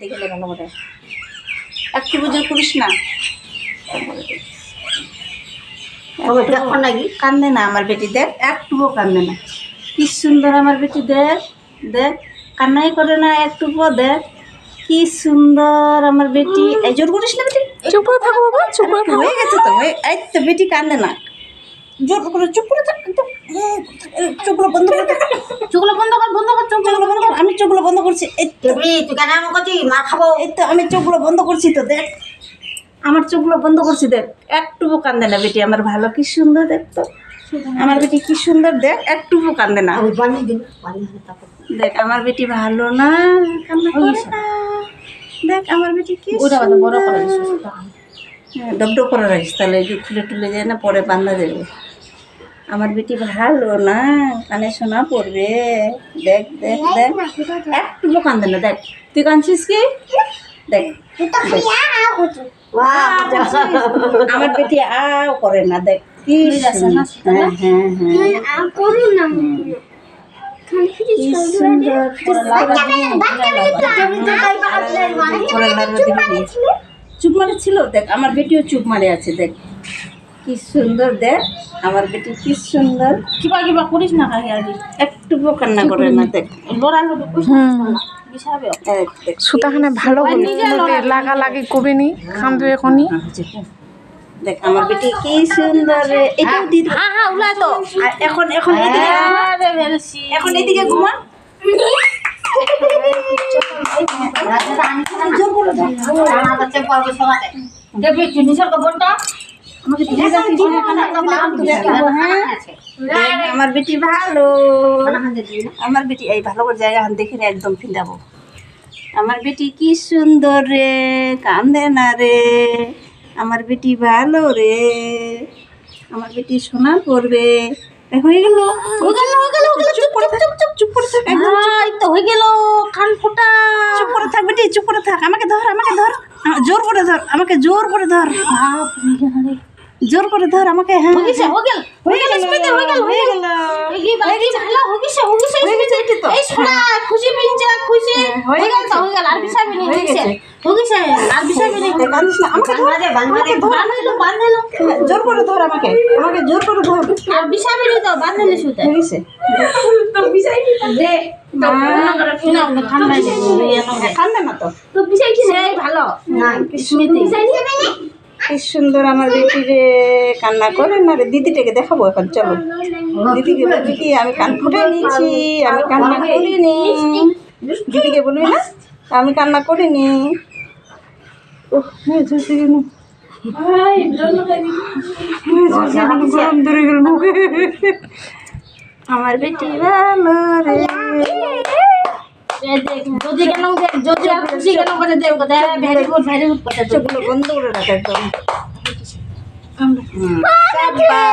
দেখলে ভালো করে একটু বুঝে করিস না, কান্দে না আমার বেটি, দেখ একটুও কান্দে না, কি সুন্দর আমার বেটি, দেখ দেখ কান্নাই করে না একটুও, দেখ কি সুন্দর আমার বেটি। এই জোর করিস না বেটি, চুপ করে থাকো বাবা, চুপ করে থাকো। হয়ে গেছে তো, এই তো বেটি কান্দে না, জোর করে চুপ করে থাক, চোখগুলো বন্ধ করে থাক, চোখগুলো বন্ধ কর, বন্ধ কর, চোখগুলো বন্ধ কর। আমি চোখগুলো বন্ধ করছি, এই তো তুই কেন এমন করছিস, মা খাবো, এই তো আমি চোখগুলো বন্ধ করছি তো, দেখ আমার চোখগুলো বন্ধ করছি, দেখ একটুও কান্দে না বেটি আমার, ভালো কি সুন্দর দেখ তো আমার বেটি, কি সুন্দর দেখ, একটুও কান্দে না, দেখ আমার বেটি ভালো না, কান্না করে না, দেখ আমার বেটি কি বড় করে ডবডব করে রাখিস, তাহলে খুলে টুলে যায় না, পরে বান্ধা দেবে। আমার বেটি ভালো না, কানে শোনা পড়বে, দেখ দেখ দেখ একটুও কান্দে না, দেখ তুই কাঁদছিস কি, দেখ আমার বেটি আও করে না, দেখ কি হ্যাঁ হ্যাঁ হ্যাঁ চুপ মারে ছিল, দেখ আমার বেটিও চুপ মারে আছে, দেখ কি সুন্দর, দেখ আমার বেটি কি সুন্দর, কিবা কিবা করিস না, একটুও কান্না করে না, দেখ সুতাখানে ভালো লাগা লাগি কবি নি কান্দু এখনই। দেখ আমার বেটি কি সুন্দর, এটাও দিদি উলাই তো, আর এখন এখন এদিকে এখন এদিকে ঘুমা, আমার বেটি ভালো, আমার বেটি এই ভালো করে জায়গা দেখে একদম ফিন্দাবো, আমার বেটি কি সুন্দর রে, কান্দে না রে, আমার বেটি ভালো রে, আমার বেটি সোনা করবে, হয়ে গেল চুপ করে থাক, চুপ করে থাক, একদম তো হয়ে গেল, কান ফোটা, চুপ করে থাক বেটি, চুপ করে থাক, আমাকে ধর, আমাকে ধর, জোর করে ধর, আমাকে জোর করে ধর, জোর করে ধর আমাকে, হ্যাঁ জোর করে ধর, আমাকে আমাকে জোর করে ধর, আর বিছাবি তো বাঁধলে সুতা হয়ে গেছে, ঠান্ডা না তো ভালো না, কি সুন্দর আমার বেটি রে, কান্না করে না রে, দিদিটাকে দেখাবো এখন, চলো দিদিকে বলবি কি আমি কান ফুটে নিয়েছি, আমি কান্না করিনি, দিদিকে বলবি না আমি কান্না করিনি, আমার বেটি ভালো রে, চোখগুলো বন্ধ করে রাখা একদম।